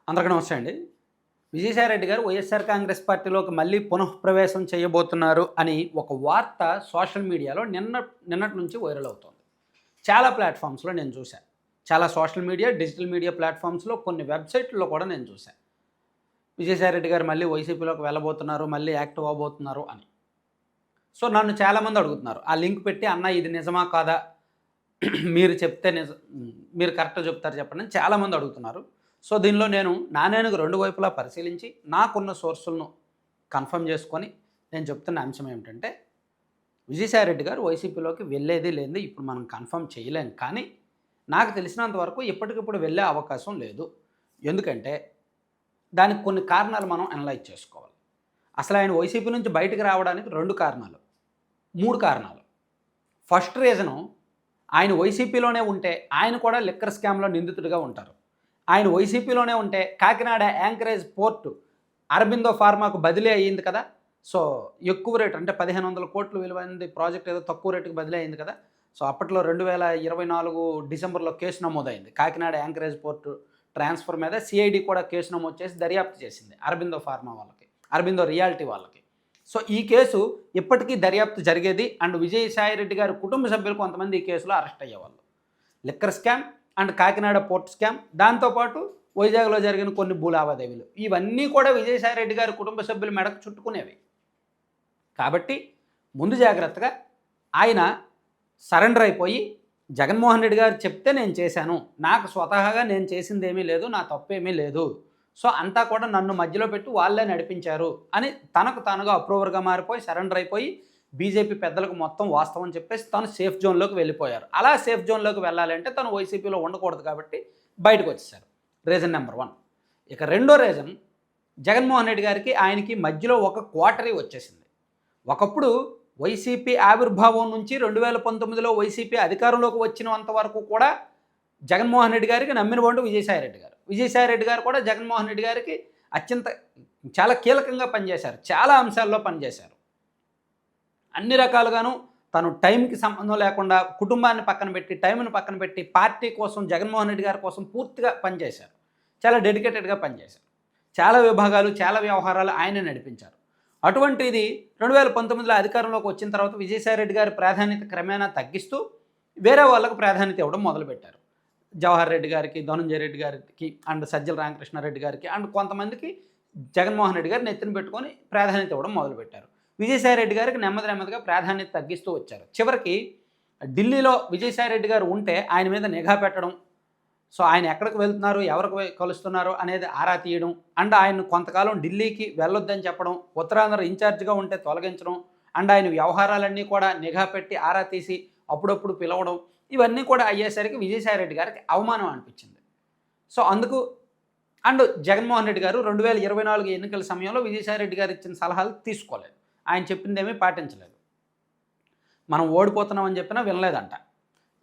అందరికీ నమస్తే అండి. విజయసాయిరెడ్డి గారు వైఎస్ఆర్ కాంగ్రెస్ పార్టీలోకి మళ్ళీ పునఃప్రవేశం చేయబోతున్నారు అని ఒక వార్త సోషల్ మీడియాలో నిన్నటి నుంచి వైరల్ అవుతోంది. చాలా ప్లాట్‌ఫామ్స్‌లో నేను చూశాను. చాలా సోషల్ మీడియా, డిజిటల్ మీడియా ప్లాట్‌ఫామ్స్‌లో కొన్ని వెబ్‌సైట్‌ల్లో కూడా నేను చూశాను. విజయసాయిరెడ్డి గారు మళ్ళీ వైసీపీలోకి వెళ్ళబోతున్నారు, మళ్ళీ యాక్టివ్ అవ్వబోతున్నారు అని. సో, నన్ను చాలామంది అడుగుతున్నారు. ఆ లింక్ పెట్టి అన్న ఇది నిజమా కాదా? మీరు చెప్తే మీరు కరెక్ట్‌గా చెప్తారు చెప్పండి అని చాలామంది అడుగుతున్నారు. సో, దీనిలో నేను నాణేనికి రెండు వైపులా పరిశీలించి నాకున్న సోర్సులను కన్ఫర్మ్ చేసుకొని నేను చెప్తున్న అంశం ఏమిటంటే, విజయసాయిరెడ్డి గారు వైసీపీలోకి వెళ్ళేది లేనిది ఇప్పుడు మనం కన్ఫర్మ్ చేయలేం. కానీ నాకు తెలిసినంత వరకు ఇప్పటికిప్పుడు వెళ్ళే అవకాశం లేదు. ఎందుకంటే దానికి కొన్ని కారణాలు మనం అనలైజ్ చేసుకోవాలి. అసలు ఆయన వైసీపీ నుంచి బయటకు రావడానికి 2 కారణాలు, 3 కారణాలు. ఫస్ట్ రీజను ఆయన వైసీపీలోనే ఉంటే ఆయన కూడా లిక్కర్ స్కామ్‌లో నిందితుడిగా ఉంటారు. ఆయన వైసీపీలోనే ఉంటే కాకినాడ యాంకరేజ్ పోర్టు అరబిందో ఫార్మాకు బదిలీ అయ్యింది కదా! సో, ఎక్కువ రేటు అంటే 1,500 కోట్లు విలువైనది ప్రాజెక్ట్ ఏదో తక్కువ రేటుకి బదిలీ అయింది కదా! సో, అప్పట్లో 2024 డిసెంబర్‌లో కేసు నమోదైంది. కాకినాడ యాంకరేజ్ పోర్టు ట్రాన్స్‌ఫర్ మీద సీఐడీ కూడా కేసు నమోదు చేసి దర్యాప్తు చేసింది అరబిందో ఫార్మా వాళ్ళకి, అరబిందో రియాల్టీ వాళ్ళకి. సో, ఈ కేసు ఇప్పటికీ దర్యాప్తు జరిగేది. అండ్ విజయసాయిరెడ్డి గారి కుటుంబ సభ్యులు కొంతమంది ఈ కేసులో అరెస్ట్ అయ్యేవాళ్ళు. Liquor scam and Kakinada port scam, దాంతోపాటు వైజాగ్‌లో జరిగిన కొన్ని భూ లావాదేవీలు, ఇవన్నీ కూడా విజయసాయిరెడ్డి గారి కుటుంబ సభ్యుల మెడకు చుట్టుకునేవి. కాబట్టి ముందు జాగ్రత్తగా ఆయన సరెండర్ అయిపోయి, జగన్మోహన్ రెడ్డి గారు చెప్తే నేను చేశాను, నాకు స్వతహాగా నేను చేసిందేమీ లేదు, నా తప్పేమీ లేదు, సో అంతా కూడా నన్ను మధ్యలో పెట్టి వాళ్ళే నడిపించారు అని తనకు తానుగా అప్రూవర్గా మారిపోయి సరెండర్ అయిపోయి బీజేపీ పెద్దలకు మొత్తం వాస్తవం చెప్పేసి తను సేఫ్ జోన్లోకి వెళ్ళిపోయారు. అలా సేఫ్ జోన్లోకి వెళ్ళాలంటే తను వైసీపీలో ఉండకూడదు కాబట్టి బయటకు వచ్చేసారు. Reason number 1. ఇక రెండో రీజన్, జగన్మోహన్ రెడ్డి గారికి ఆయనకి మధ్యలో ఒక క్వార్టరీ వచ్చేసింది. ఒకప్పుడు వైసీపీ ఆవిర్భావం నుంచి 2019లో వైసీపీ అధికారంలోకి వచ్చినంత వరకు కూడా జగన్మోహన్ రెడ్డి గారికి నమ్మిన వాడు విజయసాయిరెడ్డి గారు. విజయసాయిరెడ్డి గారు కూడా జగన్మోహన్ రెడ్డి గారికి చాలా కీలకంగా పనిచేశారు. చాలా అంశాల్లో పనిచేశారు. అన్ని రకాలుగాను తను టైంకి సంబంధం లేకుండా కుటుంబాన్ని పక్కన పెట్టి, టైంని పక్కన పెట్టి పార్టీ కోసం, జగన్మోహన్ రెడ్డి గారి కోసం పూర్తిగా పనిచేశారు. చాలా డెడికేటెడ్గా పనిచేశారు. చాలా విభాగాలు, చాలా వ్యవహారాలు ఆయనే నడిపించారు. అటువంటిది 2019లో అధికారంలోకి వచ్చిన తర్వాత విజయసాయిరెడ్డి గారి ప్రాధాన్యత క్రమేణా తగ్గిస్తూ వేరే వాళ్ళకు ప్రాధాన్యత ఇవ్వడం మొదలుపెట్టారు. జవహర్ రెడ్డి గారికి, ధనుంజయ రెడ్డి గారికి అండ్ సజ్జల రామకృష్ణారెడ్డి గారికి అండ్ కొంతమందికి జగన్మోహన్ రెడ్డి గారు నెత్తిన పెట్టుకొని ప్రాధాన్యత ఇవ్వడం మొదలుపెట్టారు. విజయసాయిరెడ్డి గారికి నెమ్మదిగా ప్రాధాన్యత తగ్గిస్తూ వచ్చారు. చివరికి ఢిల్లీలో విజయసాయిరెడ్డి గారు ఉంటే ఆయన మీద నిఘా పెట్టడం, సో ఆయన ఎక్కడికి వెళ్తున్నారు, ఎవరికి కలుస్తున్నారు అనేది ఆరా తీయడం, అండ్ ఆయన కొంతకాలం ఢిల్లీకి వెళ్ళొద్దని చెప్పడం, ఉత్తరాంధ్ర ఇన్ఛార్జిగా ఉంటే తొలగించడం, అండ్ ఆయన వ్యవహారాలన్నీ కూడా నిఘా పెట్టి ఆరా తీసి అప్పుడప్పుడు పిలవడం, ఇవన్నీ కూడా అయ్యేసరికి విజయసాయిరెడ్డి గారికి అవమానం అనిపించింది. సో అందుకు అండ్ జగన్మోహన్ రెడ్డి గారు 2024 ఎన్నికల సమయంలో విజయసాయిరెడ్డి గారు ఇచ్చిన సలహాలు తీసుకోలేదు. ఆయన చెప్పిందేమీ పాటించలేదు. మనం ఓడిపోతున్నామని చెప్పినా వినలేదంట.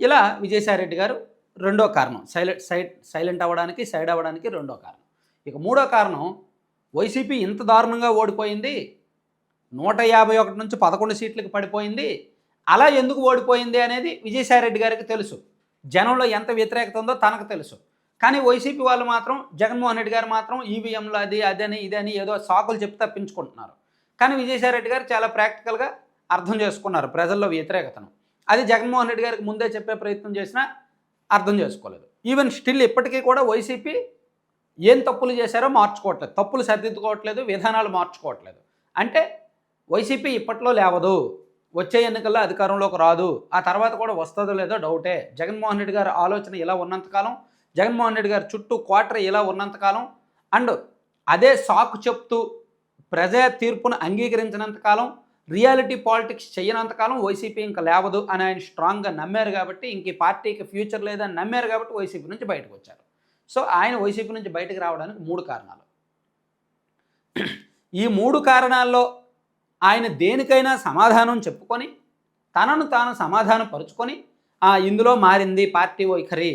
ఇలా విజయసాయిరెడ్డి గారు రెండో కారణం, సైలెంట్ అవ్వడానికి, సైడ్ అవ్వడానికి రెండో కారణం. ఇక మూడో కారణం, వైసీపీ ఇంత దారుణంగా ఓడిపోయింది, 151 నుంచి 11 సీట్లకు పడిపోయింది, అలా ఎందుకు ఓడిపోయింది అనేది విజయసాయిరెడ్డి గారికి తెలుసు. జనంలో ఎంత వ్యతిరేకత ఉందో తనకు తెలుసు. కానీ వైసీపీ వాళ్ళు మాత్రం, జగన్మోహన్ రెడ్డి గారు మాత్రం ఈవీఎంలు అదని ఇదని ఏదో సాకులు చెప్పి తప్పించుకుంటున్నారు. కానీ విజయసాయిరెడ్డి గారు చాలా ప్రాక్టికల్గా అర్థం చేసుకున్నారు ప్రజల్లో వ్యతిరేకతను. అది జగన్మోహన్ రెడ్డి గారికి ముందే చెప్పే ప్రయత్నం చేసినా అర్థం చేసుకోలేదు. ఈవెన్ స్టిల్ ఇప్పటికీ కూడా వైసీపీ ఏం తప్పులు చేశారో మార్చుకోవట్లేదు, తప్పులు సరిదిద్దుకోవట్లేదు, విధానాలు మార్చుకోవట్లేదు. అంటే వైసీపీ ఇప్పట్లో లేవదు, వచ్చే ఎన్నికల్లో అధికారంలోకి రాదు, ఆ తర్వాత కూడా వస్తుందో లేదో డౌటే. జగన్మోహన్ రెడ్డి గారి ఆలోచన ఇలా ఉన్నంతకాలం, జగన్మోహన్ రెడ్డి గారి చుట్టూ క్వార్టర్ ఇలా ఉన్నంతకాలం, అండ్ అదే సాకు చెప్తూ ప్రజా తీర్పును అంగీకరించినంతకాలం, రియాలిటీ పాలిటిక్స్ చేయనంతకాలం వైసీపీ ఇంకా లేవదు అని ఆయన స్ట్రాంగ్గా నమ్మారు కాబట్టి, ఇంక ఈ పార్టీకి ఫ్యూచర్ లేదని నమ్మారు కాబట్టి వైసీపీ నుంచి బయటకు వచ్చారు. సో ఆయన వైసీపీ నుంచి బయటకు రావడానికి 3 కారణాలు. ఈ 3 కారణాల్లో ఆయన దేనికైనా సమాధానం చెప్పుకొని, తనను తాను సమాధానం పరుచుకొని ఇందులో మారింది పార్టీ వైఖరి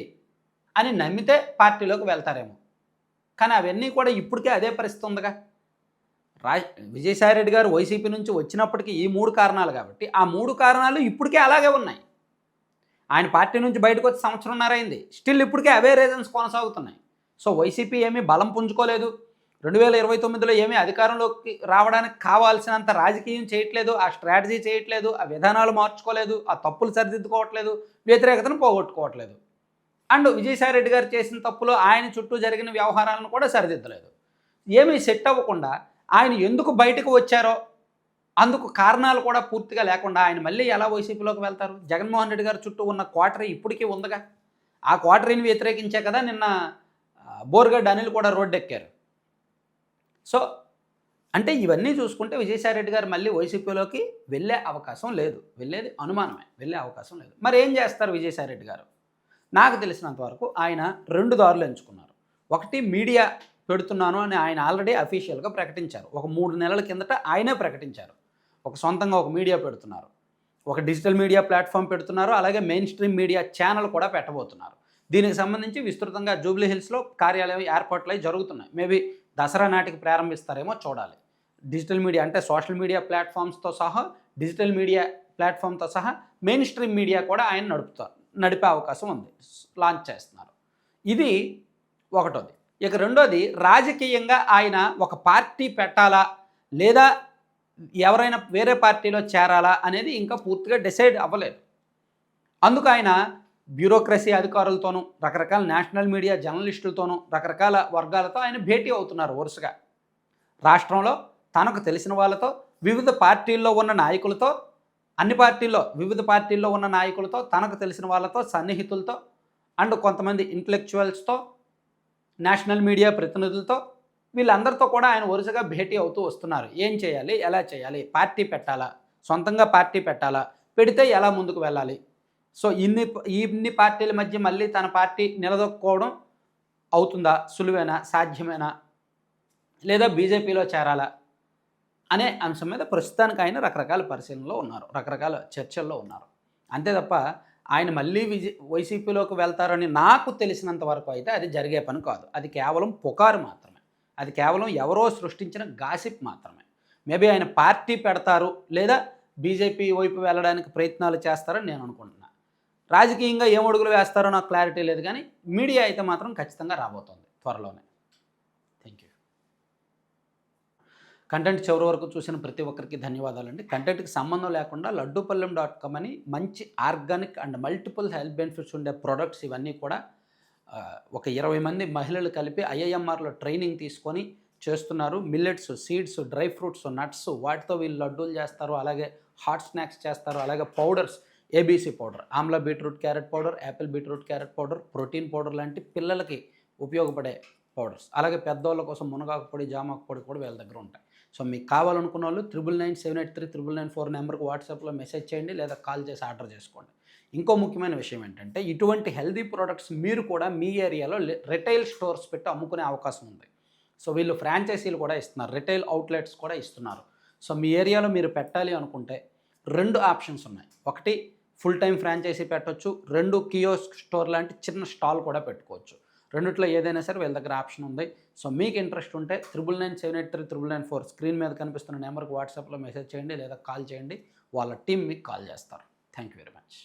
అని నమ్మితే పార్టీలోకి వెళ్తారేమో. కానీ అవన్నీ కూడా ఇప్పటికే అదే పరిస్థితి ఉందిగా. విజయసాయిరెడ్డి గారు వైసీపీ నుంచి వచ్చినప్పటికీ ఈ 3 కారణాలు కాబట్టి, ఆ 3 కారణాలు ఇప్పటికే అలాగే ఉన్నాయి. ఆయన పార్టీ నుంచి బయటకు వచ్చి సంవత్సరంన్నర అయింది, స్టిల్ ఇప్పటికే అవే రీజన్స్ కొనసాగుతున్నాయి. సో వైసీపీ ఏమీ బలం పుంజుకోలేదు, 2029లో ఏమీ అధికారంలోకి రావడానికి కావాల్సినంత రాజకీయం చేయట్లేదు, ఆ స్ట్రాటజీ చేయట్లేదు, ఆ విధానాలు మార్చుకోలేదు, ఆ తప్పులు సరిదిద్దుకోవట్లేదు, వ్యతిరేకతను పోగొట్టుకోవట్లేదు. అండ్ విజయసాయిరెడ్డి గారు చేసిన తప్పులు, ఆయన చుట్టూ జరిగిన వ్యవహారాలను కూడా సరిదిద్దలేదు. ఏమీ సెట్ అవ్వకుండా ఆయన ఎందుకు బయటకు వచ్చారో అందుకు కారణాలు కూడా పూర్తిగా లేకుండా ఆయన మళ్ళీ ఎలా వైసీపీలోకి వెళ్తారు? జగన్మోహన్ రెడ్డి గారి చుట్టూ ఉన్న కోటరీ ఇప్పటికీ ఉందిగా. ఆ కోటరీని వ్యతిరేకించే కదా నిన్న బోర్గడ్డ అనిల్ కూడా రోడ్డెక్కారు. సో అంటే ఇవన్నీ చూసుకుంటే విజయసాయిరెడ్డి గారు మళ్ళీ వైసీపీలోకి వెళ్ళే అవకాశం లేదు. వెళ్ళేది అనుమానమే, వెళ్ళే అవకాశం లేదు. మరి ఏం చేస్తారు విజయసాయిరెడ్డి గారు? నాకు తెలిసినంత వరకు ఆయన 2 దారులు ఎంచుకున్నారు. ఒకటి, మీడియా పెడుతున్నాను అని ఆయన ఆల్రెడీ అఫీషియల్గా ప్రకటించారు. ఒక 3 నెలల కిందట ఆయనే ప్రకటించారు. సొంతంగా ఒక మీడియా పెడుతున్నారు, ఒక డిజిటల్ మీడియా ప్లాట్ఫామ్ పెడుతున్నారు, అలాగే మెయిన్ స్ట్రీమ్ మీడియా ఛానల్ కూడా పెట్టబోతున్నారు. దీనికి సంబంధించి విస్తృతంగా జూబ్లీ హిల్స్లో కార్యాలయం ఏర్పాట్లై జరుగుతున్నాయి. మేబీ దసరా నాటికి ప్రారంభిస్తారేమో చూడాలి. డిజిటల్ మీడియా అంటే సోషల్ మీడియా ప్లాట్ఫామ్స్తో సహా, డిజిటల్ మీడియా ప్లాట్ఫామ్తో సహా మెయిన్ స్ట్రీమ్ మీడియా కూడా ఆయన నడిపే అవకాశం ఉంది, లాంచ్ చేస్తున్నారు. ఇది ఒకటోది. ఇక రెండోది, రాజకీయంగా ఆయన ఒక పార్టీ పెట్టాలా లేదా ఎవరైనా వేరే పార్టీలో చేరాలా అనేది ఇంకా పూర్తిగా డిసైడ్ అవ్వలేదు. అందుకు ఆయన బ్యూరోక్రసీ అధికారులతోనూ, రకరకాల నేషనల్ మీడియా జర్నలిస్టులతోనూ, రకరకాల వర్గాలతో ఆయన భేటీ అవుతున్నారు వరుసగా. రాష్ట్రంలో తనకు తెలిసిన వాళ్ళతో, వివిధ పార్టీల్లో ఉన్న నాయకులతో, అన్ని పార్టీల్లో వివిధ పార్టీల్లో ఉన్న నాయకులతో, తనకు తెలిసిన వాళ్ళతో, సన్నిహితులతో, అండ్ కొంతమంది ఇంటలెక్చువల్స్తో, నేషనల్ మీడియా ప్రతినిధులతో, వీళ్ళందరితో కూడా ఆయన వరుసగా భేటీ అవుతూ వస్తున్నారు. ఏం చేయాలి, ఎలా చేయాలి, పార్టీ పెట్టాలా, సొంతంగా పార్టీ పెట్టాలా, పెడితే ఎలా ముందుకు వెళ్ళాలి, సో ఇన్ని పార్టీల మధ్య మళ్ళీ తన పార్టీ నిలదొక్కుకోవడం అవుతుందా, సులువేనా, సాధ్యమేనా, లేదా బీజేపీలో చేరాలా అనే అంశం మీద ప్రస్తుతానికి ఆయన రకరకాల పరిశీలనలో ఉన్నారు, రకరకాల చర్చల్లో ఉన్నారు. అంతే తప్ప ఆయన మళ్ళీ వైసీపీలోకి వెళ్తారని నాకు తెలిసినంత వరకు అయితే అది జరిగే పని కాదు. అది కేవలం పుకారు మాత్రమే, అది కేవలం ఎవరో సృష్టించిన గాసిప్ మాత్రమే. మేబీ ఆయన పార్టీ పెడతారు లేదా బీజేపీ వైపు వెళ్ళడానికి ప్రయత్నాలు చేస్తారని నేను అనుకుంటున్నాను. రాజకీయంగా ఏం అడుగులు వేస్తారో నాకు క్లారిటీ లేదు, కానీ మీడియా అయితే మాత్రం ఖచ్చితంగా రాబోతోంది త్వరలోనే. Thank you. కంటెంట్ చివరి వరకు చూసిన ప్రతి ఒక్కరికి ధన్యవాదాలండి. కంటెంట్కి సంబంధం లేకుండా లడ్డూపల్లెం.com అని మంచి organic and multiple health benefits ఉండే ప్రొడక్ట్స్ ఇవన్నీ కూడా ఒక 20 మంది మహిళలు కలిపి ఐఐఎంఆర్లో ట్రైనింగ్ తీసుకొని చేస్తున్నారు. Millets, seeds, dry fruits, nuts, వాటితో వీళ్ళు లడ్డూలు చేస్తారు, అలాగే హాట్ స్నాక్స్ చేస్తారు, అలాగే powders, ABC powder, Amla beetroot carrot powder, Apple beetroot carrot powder, protein powder లాంటి పిల్లలకి ఉపయోగపడే పౌడర్స్, అలాగే పెద్దవాళ్ళ కోసం మునగాకు పొడి, జామాకు పొడి కూడా వీళ్ళ దగ్గర ఉంటాయి. సో మీకు కావాలనుకున్న వాళ్ళు 9997839994 నెంబర్కి వాట్సాప్లో మెసేజ్ చేయండి లేదా కాల్ చేసి ఆర్డర్ చేసుకోండి. ఇంకో ముఖ్యమైన విషయం ఏంటంటే, ఇటువంటి హెల్దీ ప్రోడక్ట్స్ మీరు కూడా మీ ఏరియాలో రిటైల్ స్టోర్స్ పెట్టి అమ్ముకునే అవకాశం ఉంది. సో వీళ్ళు ఫ్రాంచైజీలు కూడా ఇస్తున్నారు, రిటైల్ అవుట్లెట్స్ కూడా ఇస్తున్నారు. సో మీ ఏరియాలో మీరు పెట్టాలి అనుకుంటే 2 ఆప్షన్స్ ఉన్నాయి. ఒకటి, ఫుల్ టైం ఫ్రాంచైజీ పెట్టవచ్చు, 2 కియోస్క్ స్టోర్ లాంటి చిన్న స్టాల్ కూడా పెట్టుకోవచ్చు. రెండిట్లో ఏదైనా సరే వీళ్ళ దగ్గర ఆప్షన్ ఉంది. సో మీకు ఇంట్రెస్ట్ ఉంటే 9997839994 స్క్రీన్ మీద కనిపిస్తున్న నెంబర్కి వాట్సాప్లో మెసేజ్ చేయండి లేదా కాల్ చేయండి. వాళ్ళ టీం మీకు కాల్ చేస్తారు. Thank you very much.